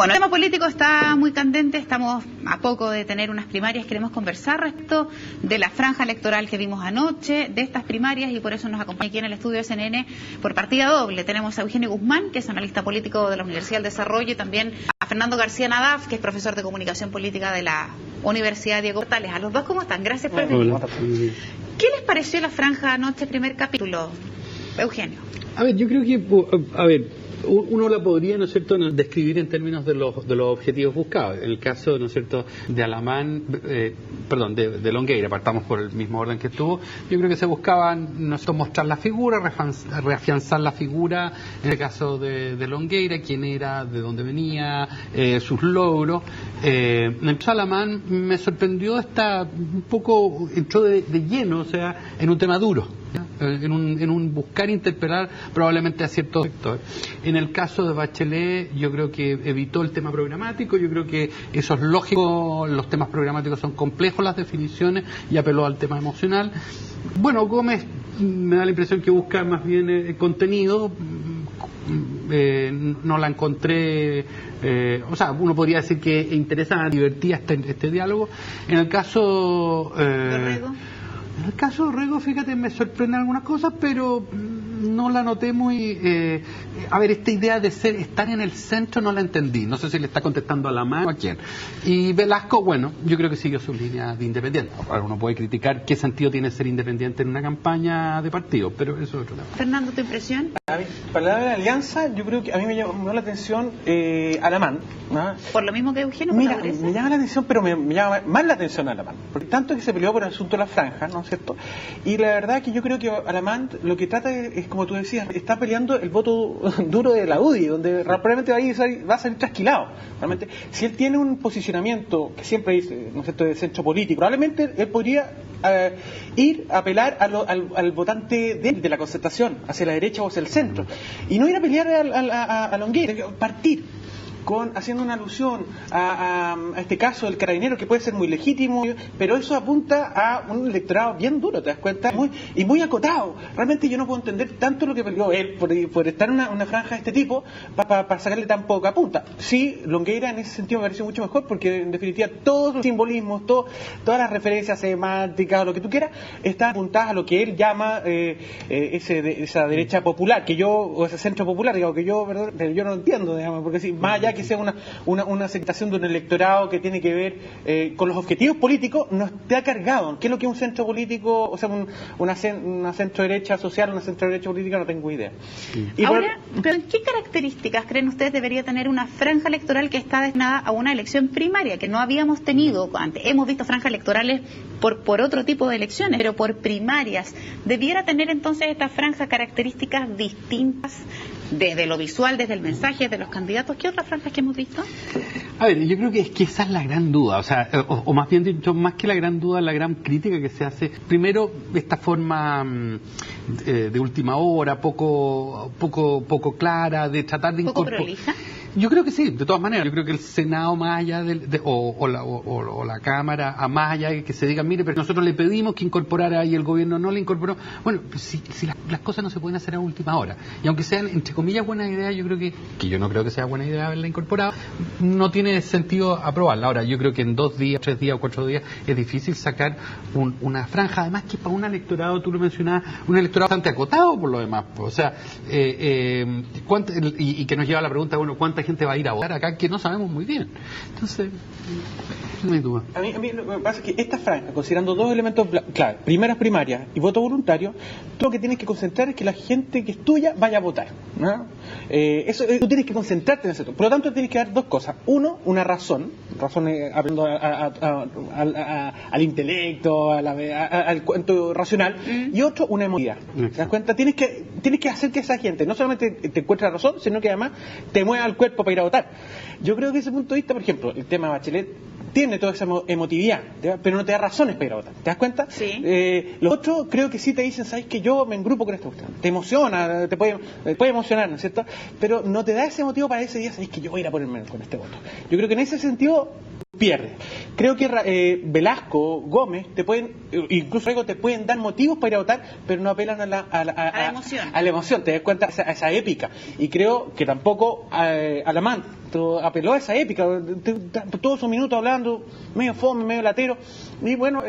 Bueno, el tema político está muy candente, estamos a poco de tener unas primarias, queremos conversar respecto de la franja electoral que vimos anoche, de estas primarias, y por eso nos acompaña aquí en el estudio de CNN por partida doble. Tenemos a Eugenio Guzmán, que es analista político de la Universidad del Desarrollo, y también a Fernando García Nadaf, que es profesor de comunicación política de la Universidad Diego Portales. A los dos, ¿cómo están? Gracias por venir. ¿Qué les pareció la franja anoche, primer capítulo? Eugenio. A ver, yo creo que, uno la podría, ¿no es cierto?, describir en términos de los objetivos buscados. En el caso, ¿no es cierto?, de Alamán, de Longueira, partamos por el mismo orden que estuvo, yo creo que se buscaba, ¿no es cierto?, mostrar la figura, reafianzar la figura, en el caso de Longueira, quién era, de dónde venía, sus logros. En el caso de Alamán me sorprendió un poco, entró de lleno, o sea, en un tema duro, en un buscar interpelar probablemente a ciertos sectores. En el caso de Bachelet, yo creo que evitó el tema programático, yo creo que eso es lógico, los temas programáticos son complejos, las definiciones, y apeló al tema emocional. Bueno, Gómez me da la impresión que busca más bien contenido, no la encontré, uno podría decir que interesante, divertía este diálogo. En el caso En el caso de Rego, fíjate, me sorprenden algunas cosas, pero no la noté muy... esta idea de estar en el centro no la entendí. No sé si le está contestando a Alamán o a quién. Y Velasco, bueno, yo creo que siguió su línea de independiente. Ahora uno puede criticar qué sentido tiene ser independiente en una campaña de partido, pero eso es otro tema. Fernando, ¿tu impresión? Para la alianza, yo creo que a mí me llamó la atención Alamán, ¿no? Por lo mismo que Eugenio. Mira, me llama la atención, pero me llama más la atención Alamán. Porque tanto que se peleó por el asunto de la franja, ¿no es cierto? Y la verdad que yo creo que Alamán lo que trata es, como tú decías, está peleando el voto duro de la UDI, donde probablemente va a salir trasquilado. Realmente, si él tiene un posicionamiento que siempre dice, ¿no es cierto?, de centro político, probablemente él podría ir a apelar al votante de la concertación, hacia la derecha o hacia el centro, y no ir a pelear a Longueira, partir haciendo una alusión a este caso del carabinero, que puede ser muy legítimo, pero eso apunta a un electorado bien duro, ¿te das cuenta? Muy acotado. Realmente yo no puedo entender tanto lo que peleó él por estar en una franja de este tipo para sacarle tan poca punta. Sí, Longueira en ese sentido me pareció mucho mejor, porque en definitiva todos los simbolismos, todas las referencias semánticas, lo que tú quieras, están apuntadas a lo que él llama esa derecha popular, o ese centro popular, digamos, que yo no entiendo, digamos, porque si más allá que sea una aceptación de un electorado que tiene que ver con los objetivos políticos, no está cargado. ¿Qué es lo que es un centro político? O sea, una centro derecha social, una centro derecha política, no tengo idea. Y ahora, ¿pero qué características creen ustedes debería tener una franja electoral que está destinada a una elección primaria, que no habíamos tenido antes? Hemos visto franjas electorales por otro tipo de elecciones, pero por primarias. ¿Debiera tener entonces esta franja características distintas desde lo visual, desde el mensaje, de los candidatos? ¿Qué otras franjas que hemos visto? A ver, yo creo que esa es la gran duda, o más bien dicho, más que la gran duda, la gran crítica que se hace. Primero, esta forma de última hora, poco clara, de tratar de incorporar. ¿Poco prolija? Yo creo que sí, de todas maneras. Yo creo que el Senado, más allá o la Cámara, a más allá de que se diga, mire, pero nosotros le pedimos que incorporara y el gobierno no le incorporó. Bueno, si las cosas no se pueden hacer a última hora, y aunque sean, entre comillas, buenas ideas, yo creo que yo no creo que sea buena idea haberla incorporado, no tiene sentido aprobarla. Ahora, yo creo que en 2 días, 3 días o 4 días es difícil sacar una franja, además que para un electorado, tú lo mencionabas, un electorado bastante acotado por lo demás, o sea, y que nos lleva a la pregunta, bueno, ¿cuánta gente va a ir a votar acá? Que no sabemos muy bien. Entonces, no hay duda. A mí lo que pasa es que esta franja, considerando 2 elementos clave, primarias y voto voluntario, tú lo que tienes que concentrar es que la gente que es tuya vaya a votar, ¿no? Tú tienes que concentrarte en eso. Por lo tanto, tienes que dar 2 cosas. Uno, una razón hablando al intelecto, al cuento racional, y otro, una emotividad. ¿Te das cuenta? Tienes que hacer que esa gente no solamente te encuentre la razón, sino que además te mueva el cuerpo para ir a votar. Yo creo que desde ese punto de vista, por ejemplo, el tema de Bachelet tiene toda esa emotividad, pero no te da razones para ir a votar. ¿Te das cuenta? Sí. Los otros creo que sí te dicen, ¿sabes que yo me engrupo con esta cuestión? Te emociona, te puede emocionar, ¿no es cierto? Pero no te da ese motivo para ese día, ¿sabes que yo voy a ir a ponerme con este voto? Yo creo que en ese sentido pierdes. Creo que Velasco, Gómez, incluso Rego, te pueden dar motivos para ir a votar, pero no apelan a la emoción. A la emoción, te das cuenta, a esa épica. Y creo que tampoco Alamán apeló a esa épica, todos sus minutos hablando, medio fome, medio latero. Y bueno,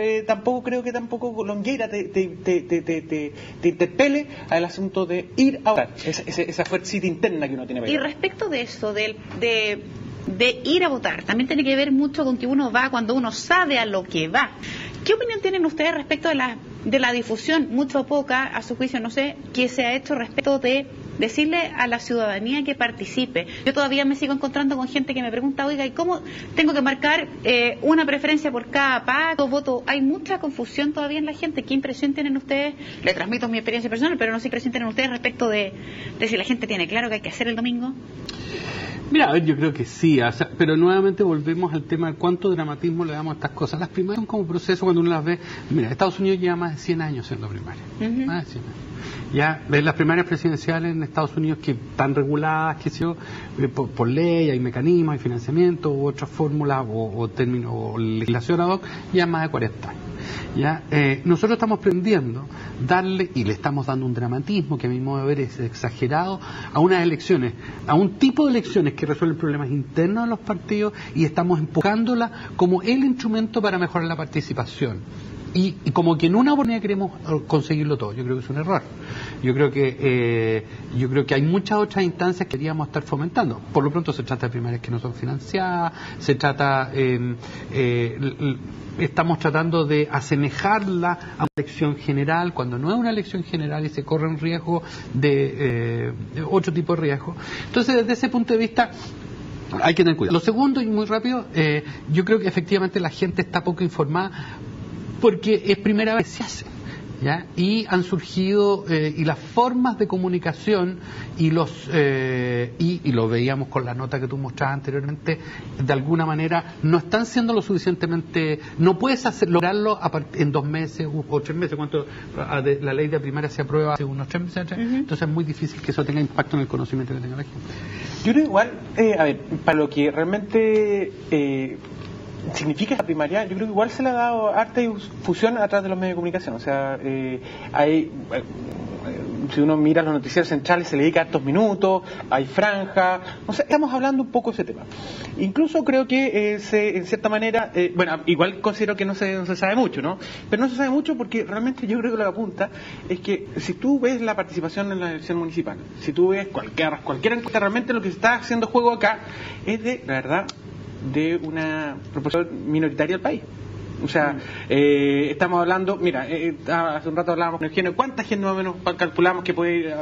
creo que tampoco Longueira te interpele al asunto de ir a votar, esa fuercita interna que uno tiene para ir. Y respecto de eso, de ir a votar, también tiene que ver mucho con que uno va cuando uno sabe a lo que va. ¿Qué opinión tienen ustedes respecto de la difusión, mucho o poca, a su juicio, no sé, que se ha hecho respecto de decirle a la ciudadanía que participe? Yo todavía me sigo encontrando con gente que me pregunta, oiga, ¿y cómo tengo que marcar una preferencia por cada pacto, voto? Hay mucha confusión todavía en la gente. ¿Qué impresión tienen ustedes? Le transmito mi experiencia personal, pero no sé qué impresión tienen ustedes respecto de si la gente tiene claro que hay que hacer el domingo. Mira, yo creo que sí, pero nuevamente volvemos al tema de cuánto dramatismo le damos a estas cosas. Las primarias son como proceso cuando uno las ve. Mira, Estados Unidos lleva más de 100 años siendo primaria. Más de 100 años. Ya ves las primarias presidenciales en Estados Unidos que están reguladas, que sé yo, por ley, hay mecanismos, hay financiamiento, u otras fórmulas, o términos, o legislación ad hoc, ya más de 40 años. ¿Ya? Nosotros estamos aprendiendo darle, y le estamos dando un dramatismo que a mi modo de ver es exagerado, a unas elecciones, a un tipo de elecciones que resuelven problemas internos de los partidos, y estamos empujándola como el instrumento para mejorar la participación. Y como que en una oportunidad queremos conseguirlo todo. Yo creo que es un error. Yo creo que hay muchas otras instancias que queríamos estar fomentando. Por lo pronto se trata de primarias que no son financiadas, estamos tratando de asemejarla a una elección general, cuando no es una elección general y se corre un riesgo de otro tipo de riesgo. Entonces, desde ese punto de vista, hay que tener cuidado. Lo segundo, y muy rápido, yo creo que efectivamente la gente está poco informada, porque es primera vez que se hace, ¿ya? Y han surgido y las formas de comunicación y lo veíamos con la nota que tú mostrabas anteriormente, de alguna manera no están siendo lo suficientemente, no puedes lograrlo en 2 meses o 3 meses, cuando la ley de primaria se aprueba hace unos 3 meses atrás. Entonces es muy difícil que eso tenga impacto en el conocimiento que tenga la gente. Yo creo igual, para lo que realmente significa esta primaria, yo creo que igual se le ha dado harta difusión a través de los medios de comunicación. O sea, si uno mira los noticieros centrales, se le dedica hartos minutos, hay franja, o sea, estamos hablando un poco de ese tema. Incluso creo que en cierta manera, igual considero que no se sabe mucho, ¿no? Pero no se sabe mucho porque realmente yo creo que lo que apunta es que si tú ves la participación en la elección municipal, si tú ves cualquier encuesta, realmente lo que se está haciendo juego acá es la verdad, de una proporción minoritaria del país. O sea, estamos hablando, mira, hace un rato hablábamos con Eugenio, ¿cuánta gente más o menos calculamos que puede ir?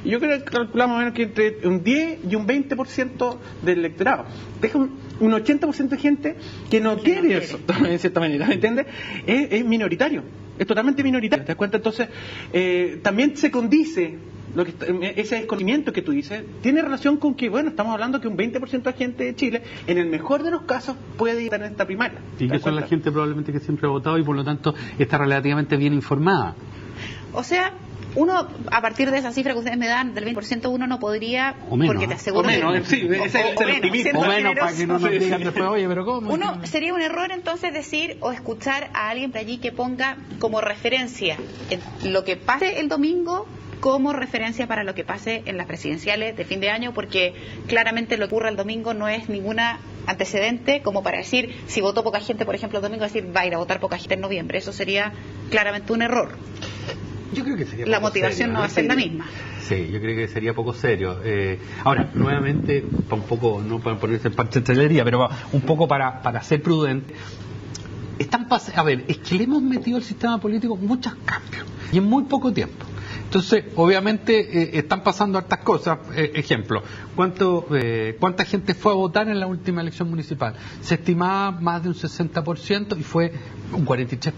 Y yo creo que calculamos más o menos que entre un 10 y un 20% del electorado. Deja un 80% de gente que no quiere eso, en cierta manera, ¿me entiendes? Es minoritario, es totalmente minoritario, ¿te das cuenta? Entonces, también se condice ese desconocimiento que tú dices, tiene relación con que, estamos hablando que un 20% de gente de Chile, en el mejor de los casos, puede ir en esta primaria. Y que son la gente probablemente que siempre ha votado y por lo tanto está relativamente bien informada. O sea, uno, a partir de esa cifra que ustedes me dan, del 20%, uno no podría, o menos, porque te aseguro... O menos, sí, ese es el optimismo. O menos, para que no nos digan después, oye, pero ¿cómo? Sería un error entonces decir o escuchar a alguien por allí que ponga como referencia lo que pase el domingo, como referencia para lo que pase en las presidenciales de fin de año, porque claramente lo que ocurre el domingo no es ninguna antecedente como para decir, si votó poca gente, por ejemplo, el domingo, decir, va a ir a votar poca gente en noviembre. Eso sería claramente un error. Yo creo que sería la motivación serio, no va a ser la misma. Sí, yo creo que sería poco serio. Ahora, nuevamente, un poco, no para ponerse en pastelería, pero un poco para ser prudente. A ver, es que le hemos metido al sistema político muchos cambios y en muy poco tiempo. Entonces, obviamente, están pasando hartas cosas. Ejemplo, ¿cuánta gente fue a votar en la última elección municipal? Se estimaba más de un 60% y fue un 43%.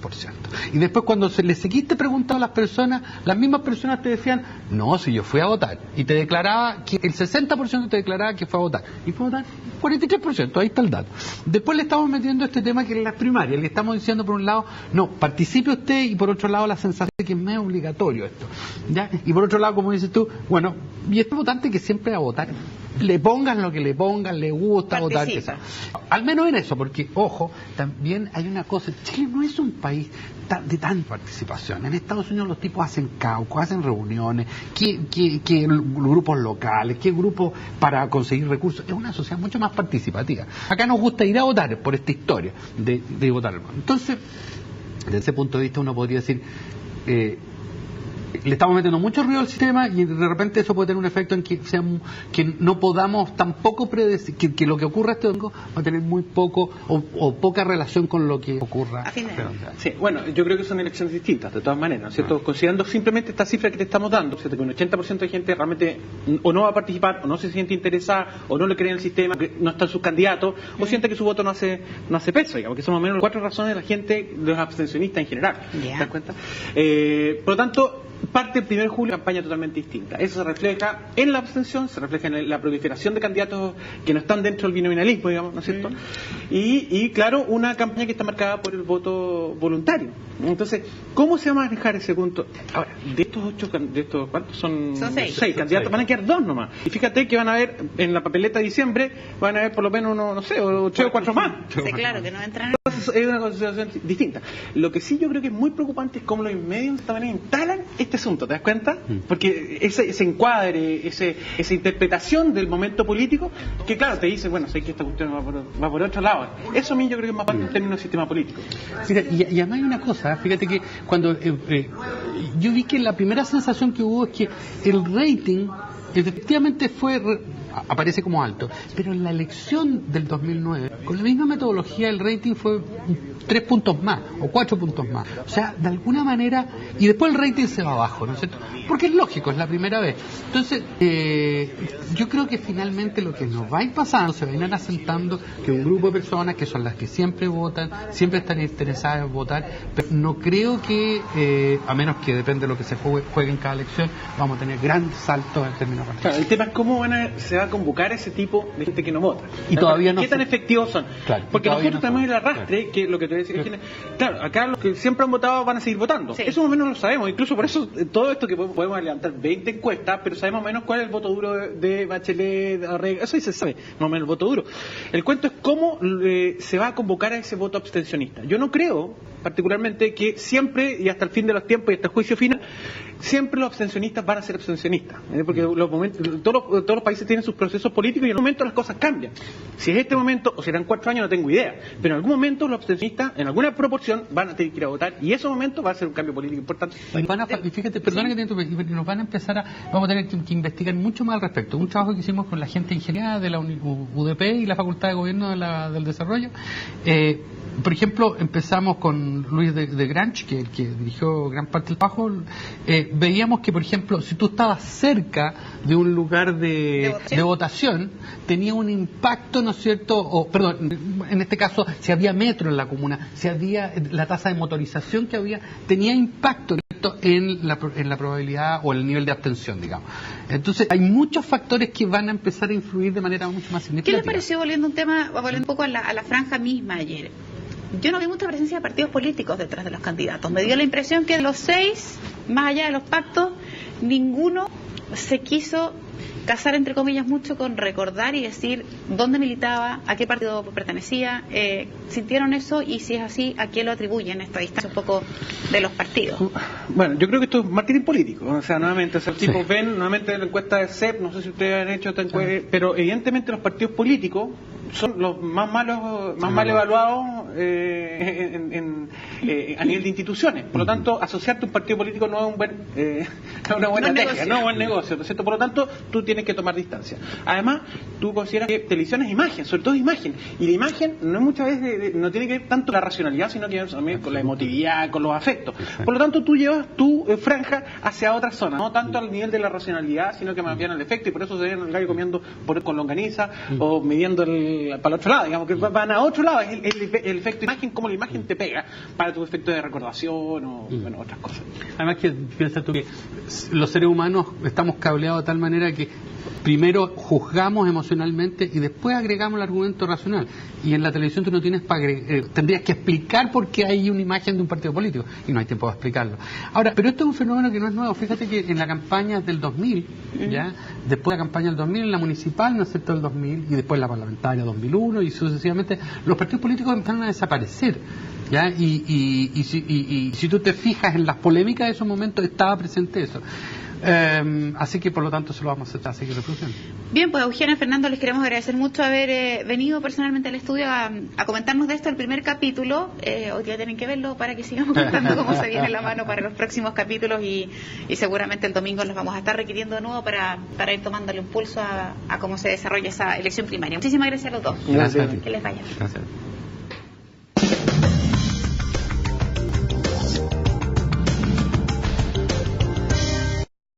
Y después, cuando le seguiste preguntando a las personas, las mismas personas te decían, no, si yo fui a votar. Y te declaraba que el 60% te declaraba que fue a votar. Y fue a votar 43%, ahí está el dato. Después le estamos metiendo este tema que es las primarias. Le estamos diciendo, por un lado, no, participe usted, y por otro lado, la sensación de que es más obligatorio esto. ¿Ya? Y por otro lado, como dices tú, y este votante que siempre va a votar, le pongan lo que le pongan, le gusta votar. Al menos en eso, porque, ojo, también hay una cosa, Chile no es un país de tanta participación. En Estados Unidos los tipos hacen caucus, hacen reuniones, que grupos locales, que grupos para conseguir recursos. Es una sociedad mucho más participativa. Acá nos gusta ir a votar por esta historia de votar. Entonces, desde ese punto de vista uno podría decir, le estamos metiendo mucho ruido al sistema y de repente eso puede tener un efecto en que no podamos tampoco predecir que lo que ocurra este domingo va a tener muy poco o poca relación con lo que ocurra. Sí, bueno, yo creo que son elecciones distintas, de todas maneras, ¿no es cierto? Considerando simplemente esta cifra que te estamos dando, ¿cierto? Que un 80% de gente realmente o no va a participar, o no se siente interesada, o no le cree en el sistema, que no están sus candidatos, o siente que su voto no hace peso, digamos, que son más o menos 4 razones de la gente, de los abstencionistas en general. ¿Te das cuenta? Por lo tanto, parte el 1 de julio, campaña totalmente distinta. Eso se refleja en la abstención, se refleja en la proliferación de candidatos que no están dentro del binominalismo, digamos, ¿no es cierto? Y claro, una campaña que está marcada por el voto voluntario. Entonces, ¿cómo se va a manejar ese punto? Ahora, de estos ¿cuántos son? Son 6 candidatos, van a quedar 2 nomás. Y fíjate que van a haber, en la papeleta de diciembre, van a haber por lo menos uno, no sé, 3 o 4 más. Sí, claro, que no entran. Entonces, es una consideración distinta. Lo que sí yo creo que es muy preocupante es cómo los medios de esta manera instalan este asunto, ¿te das cuenta? Porque ese encuadre, esa interpretación del momento político, que claro, te dice, bueno, sé que esta cuestión va por otro lado. Eso a mí yo creo que es más parte en términos de sistema político. Mira, y además hay una cosa, fíjate que cuando yo vi que la primera sensación que hubo es que el rating efectivamente aparece como alto, pero en la elección del 2009, con la misma metodología, el rating fue 3 puntos más o 4 puntos más. O sea, de alguna manera, y después el rating se va abajo, ¿no es cierto? Porque es lógico, es la primera vez. Entonces, yo creo que finalmente lo que nos va a ir pasando, se va a ir asentando que un grupo de personas que son las que siempre votan, siempre están interesadas en votar, pero no creo que, a menos que depende de lo que se juegue en cada elección, vamos a tener grandes saltos en términos de claro, el tema es cómo se va a convocar ese tipo de gente que no vota. Y todavía no ¿Qué tan efectivos son? Claro, porque nosotros tenemos el arrastre, que lo que te decía, claro, acá los que siempre han votado van a seguir votando. Sí. Eso más o menos lo sabemos, incluso por eso todo esto que podemos levantar 20 encuestas, pero sabemos más o menos cuál es el voto duro de Bachelet, de Arrega, eso sí se sabe, más o menos el voto duro. El cuento es cómo se va a convocar a ese voto abstencionista. Yo no creo, particularmente, que siempre, y hasta el fin de los tiempos y hasta el juicio final, siempre los abstencionistas van a ser abstencionistas, porque todos los países tienen sus procesos políticos y en algún momento las cosas cambian. Si es este momento, o serán 4 años, no tengo idea, pero en algún momento los abstencionistas, en alguna proporción, van a tener que ir a votar y ese momento va a ser un cambio político importante. Y fíjate, perdona que te interrumpa, nos van a empezar vamos a tener que investigar mucho más al respecto. Un trabajo que hicimos con la gente de ingeniería de la UDP y la Facultad de Gobierno del Desarrollo. Por ejemplo, empezamos con Luis de Granch, que dirigió gran parte del trabajo. Veíamos que, por ejemplo, si tú estabas cerca de un lugar de votación, tenía un impacto, ¿no es cierto? En este caso, si había metro en la comuna, si había la tasa de motorización que había, tenía impacto en la probabilidad o el nivel de abstención, digamos. Entonces, hay muchos factores que van a empezar a influir de manera mucho más significativa. ¿Qué le pareció, volviendo un poco a la franja misma ayer? Yo no vi mucha presencia de partidos políticos detrás de los candidatos. Me dio la impresión que de los 6, más allá de los pactos, ninguno se quiso casar, entre comillas, mucho con recordar y decir dónde militaba, a qué partido pertenecía. ¿Sintieron eso? Y si es así, ¿a quién lo atribuyen esta distancia un poco de los partidos? Bueno, yo creo que esto es marketing político. O sea, nuevamente, los tipos ven, nuevamente la encuesta de CEP, no sé si ustedes han hecho esta encuesta, pero evidentemente los partidos políticos son los más malos, más mal evaluados a nivel de instituciones. Por lo tanto, asociarte a un partido político no es una buena estrategia, no es un buen negocio, ¿no es cierto? Por lo tanto, tú tienes que tomar distancia. Además, tú consideras que televisión es imagen, sobre todo imagen, y la imagen no es muchas veces no tiene que ver tanto con la racionalidad, sino que también con la emotividad, con los afectos. Por lo tanto, tú llevas tu franja hacia otra zona, no tanto al nivel de la racionalidad, sino que más bien al efecto, y por eso se ven el gallo comiendo con longaniza o midiendo para el otro lado, digamos que van a otro lado, es el efecto de imagen, cómo la imagen te pega para tu efecto de recordación o bueno, otras cosas. Además que piensa tú que los seres humanos estamos cableados de tal manera que primero juzgamos emocionalmente y después agregamos el argumento racional. Y en la televisión tú no tienes tendrías que explicar por qué hay una imagen de un partido político y no hay tiempo de explicarlo. Ahora, pero esto es un fenómeno que no es nuevo. Fíjate que en la campaña del 2000, ya después de la campaña del 2000, en la municipal, ¿no es cierto?, del 2000 y después la parlamentaria 2001 y sucesivamente, los partidos políticos empezaron a desaparecer. ¿Ya? Y si tú te fijas en las polémicas de esos momentos, estaba presente eso. Así que por lo tanto se lo vamos a seguir reproduciendo. Bien, pues Eugenia, Fernando, les queremos agradecer mucho haber venido personalmente al estudio a comentarnos de esto, el primer capítulo. Hoy día tienen que verlo para que sigamos contando cómo se viene la mano para los próximos capítulos y seguramente el domingo los vamos a estar requiriendo de nuevo para ir tomándole un pulso a cómo se desarrolla esa elección primaria. Muchísimas gracias a los dos. Gracias. Que les vaya. Gracias.